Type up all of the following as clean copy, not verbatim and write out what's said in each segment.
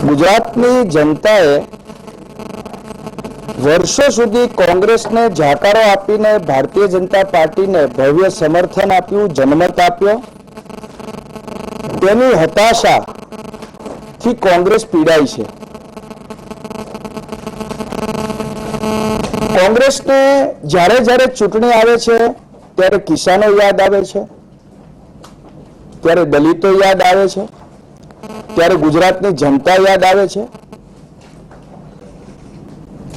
ગુજરાતની જનતાએ વર્ષો સુધી કોંગ્રેસને જાકારો આપીને ભારતીય જનતા પાર્ટીને ભવ્ય સમર્થન આપ્યું, જનમત આપ્યો. તેની હતાશાથી કોંગ્રેસ પીડાય છે. કોંગ્રેસને જ્યારે જ્યારે ચૂંટણી આવે છે ત્યારે કિસાનો યાદ આવે છે, ત્યારે દલિતો યાદ આવે છે, ત્યારે ગુજરાતની જનતા યાદ આવે છે.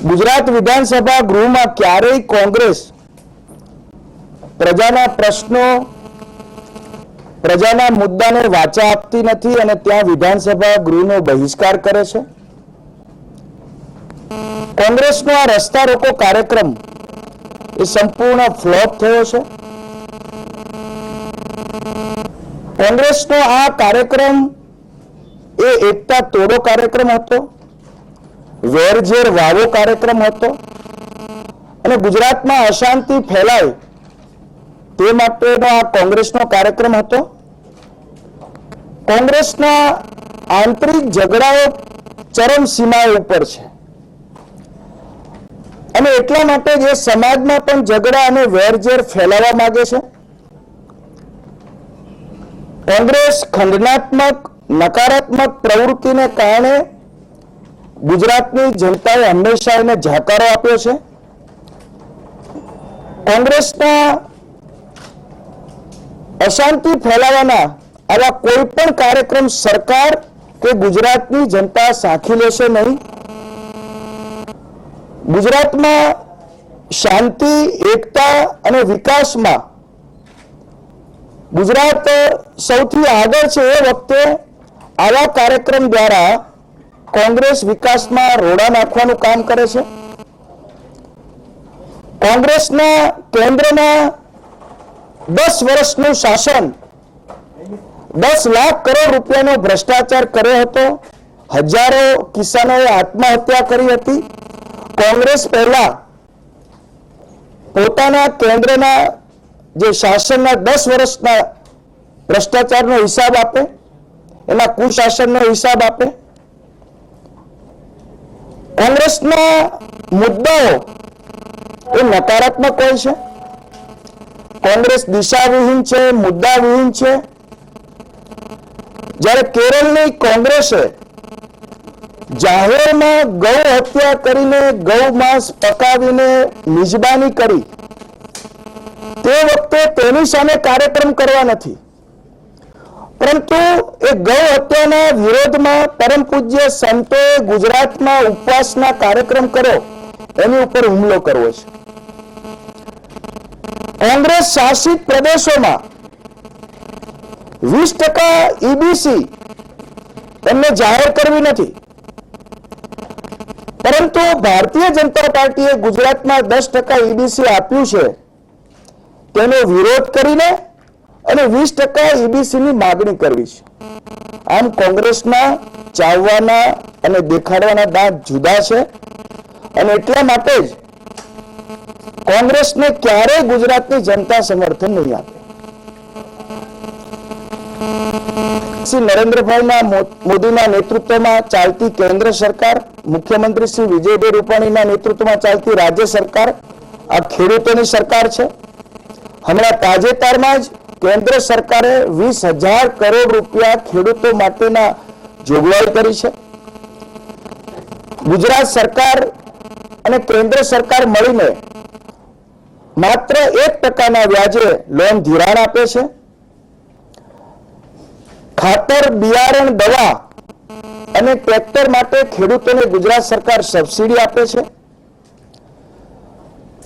ગુજરાત વિધાનસભા ગૃહમાં ક્યારેય કોંગ્રેસ પ્રજાના પ્રશ્નો, પ્રજાના મુદ્દાને વાચા આપતી નથી અને ત્યાં વિધાનસભા ગૃહનો બહિષ્કાર કરે છે. કોંગ્રેસનો આ રસ્તા રોકો કાર્યક્રમ એ સંપૂર્ણ ફ્લોપ થયો છે. કોંગ્રેસનો આ કાર્યક્રમ એ એકતા તોડો કાર્યક્રમ હતો, વેરઝેર વાવો કાર્યક્રમ હતો અને ગુજરાતમાં અશાંતિ ફેલાય તે માટેનો આ કોંગ્રેસનો કાર્યક્રમ હતો. કોંગ્રેસના આંતરિક ઝઘડાઓ ચરમ સીમાઓ ઉપર છે અને એટલા માટે જ સમાજમાં પણ ઝઘડા અને વેરઝેર ફેલાવવા માંગે છે. કોંગ્રેસ ખંડનાત્મક, નકારાત્મક પ્રવૃત્તિને કારણે ગુજરાતની જનતાએ હંમેશા એને જાકારો આપ્યો છે. કોંગ્રેસના અશાંતિ ફેલાવાના આવા કોઈ પણ કાર્યક્રમ સરકાર કે ગુજરાતની જનતા સાંખી લેશે નહીં. ગુજરાતમાં શાંતિ, એકતા અને વિકાસમાં ગુજરાત સૌથી આગળ છે એ વખતે આવા કાર્યક્રમ દ્વારા કોંગ્રેસ વિકાસમાં રોડા નાખવાનું કામ કરે છે. કોંગ્રેસના કેન્દ્રના 10 વર્ષનું શાસન 10 લાખ કરોડ રૂપિયાનો ભ્રષ્ટાચાર કર્યો હતો. હજારો કિસાનોએ આત્મહત્યા કરી હતી. કોંગ્રેસ પહેલા પોતાના કેન્દ્રના જે શાસનના 10 વર્ષના ભ્રષ્ટાચારનો હિસાબ આપે, એના કુશાસનનો હિસાબ આપે. કોંગ્રેસના મુદ્દાઓ એ નકારાત્મક હોય છે. કોંગ્રેસ દિશાવિહીન છે, મુદ્દાવિહીન છે. જ્યારે કેરળની કોંગ્રેસે જાહેરમાં ગૌ હત્યા કરીને, ગૌ માંસ પકાવીને મિજબાની કરી, તે વખતે તેની સામે કાર્યક્રમ કરવા નથી, પરંતુ એ ગૌ હત્યાના વિરોધમાં પરમ પૂજ્ય સંતોએ ગુજરાતમાં ઉપવાસના કાર્યક્રમ કર્યો, એની ઉપર હુમલો કરવો છે. કોંગ્રેસ શાસિત પ્રદેશોમાં 20% ઈબીસી એમને જાહેર કરવી નથી, પરંતુ ભારતીય જનતા પાર્ટીએ ગુજરાતમાં 10% ઈબીસી આપ્યું છે, તેનો વિરોધ કરીને અને 20% ઈબીસીની માગણી કરવી છે. આમ કોંગ્રેસના ચાવવાના અને દેખાડવાના દાંત જુદા છે અને એટલા માટે જ કોંગ્રેસને ક્યારેય ગુજરાતની જનતા સમર્થન નહીં આપે. શ્રી નરેન્દ્રભાઈ મોદીના નેતૃત્વમાં ચાલતી કેન્દ્ર સરકાર, મુખ્યમંત્રી શ્રી વિજયભાઈ રૂપાણીના નેતૃત્વમાં ચાલતી રાજ્ય સરકાર આ ખેડૂતોની સરકાર છે. હમણાં તાજેતરમાં જ કેન્દ્ર સરકારે 20,000 કરોડ રૂપિયા ખેડૂતો માટેના જોગવાઈ કરી છે. ગુજરાત સરકાર અને કેન્દ્ર સરકાર મળીને માત્ર 1% વ્યાજે લોન ધિરાણ આપે છે. ખાતર, બિયારણ, દવા અને ટ્રેક્ટર માટે ખેડૂતોને ગુજરાત સરકાર સબસિડી આપે છે.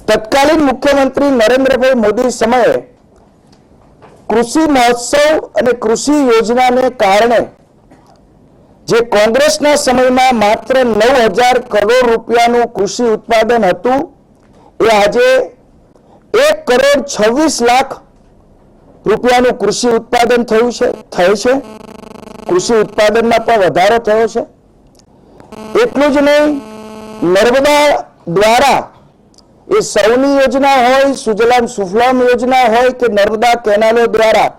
તત્કાલીન મુખ્યમંત્રી નરેન્દ્રભાઈ મોદી સમયે કૃષિ મહોત્સવ અને કૃષિ યોજનાને કારણે જે કોંગ્રેસના સમયમાં માત્ર 9,000 કરોડ રૂપિયાનું કૃષિ ઉત્પાદન હતું, એ આજે 1,26,00,000 રૂપિયાનું કૃષિ ઉત્પાદન થયું છે. કૃષિ ઉત્પાદનમાં પણ વધારો થયો છે. એટલું જ નહીં, નર્મદા દ્વારા એ સૌની યોજના હોય, સુજલામ સુફલામ યોજના હોય કે નર્મદા કેનાલો દ્વારા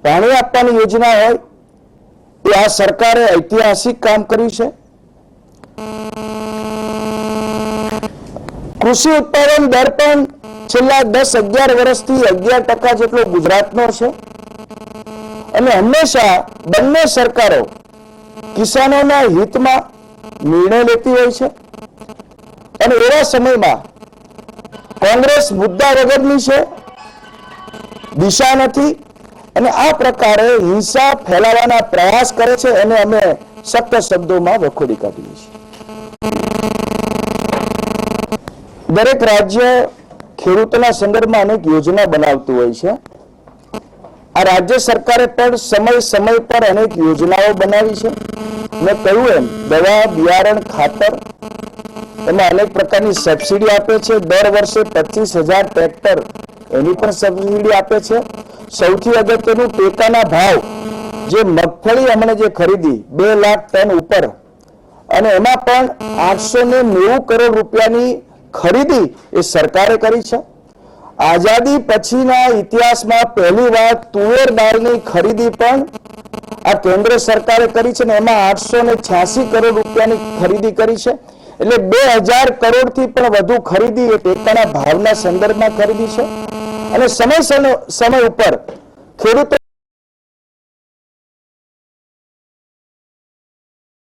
પાણી આપવાની યોજના હોય, એ શું આ સરકારે ઐતિહાસિક કામ કર્યું છે? કૃષિ ઉત્પાદન દર પણ છેલ્લા 10-11 વર્ષથી 11% જેટલો ગુજરાતનો છે અને હંમેશા બંને સરકારો કિસાનોના હિતમાં નિર્ણય લેતી હોય છે અને એવા સમયમાં કોંગ્રેસ મુદ્દા વગરની છે, દિશા નથી અને આ પ્રકારે હિંસા ફેલાવવાના પ્રયાસ કરે છે અને અમે સખ્ત શબ્દોમાં વખોડી કાઢીએ છીએ. દરેક રાજ્ય ખેડૂતોના સંદર્ભમાં અનેક યોજના બનાવતું હોય છે. આ રાજ્ય સરકારે પણ સમય પર અનેક યોજનાઓ બનાવી છે. મેં કહ્યું એમ દવા, બિયારણ, ખાતર એમાં અનેક પ્રકારની સબસિડી આપે છે. દર વર્ષે 25,000 ટ્રેક્ટર એની પણ સબસિડી આપે છે. સૌથી અગત્યનું ટેકાના ભાવ, જે મગફળી હમણાં જે ખરીદી 2 લાખ ટન ઉપર અને એમાં પણ 890 કરોડ રૂપિયાની ખરીદી એ સરકારે કરી છે. આઝાદી પછીના ઇતિહાસમાં પહેલી વાર તુવેર દાળની ખરીદી પણ આ કેન્દ્ર સરકારે કરી છે અને એમાં 886 કરોડ રૂપિયાની ખરીદી કરી છે. એટલે 2000 કરોડથી પણ વધુ ખરીદી એ ટેકાના ભાવના સંદર્ભમાં ખરીદી છે અને સમય ઉપર ખેડૂતો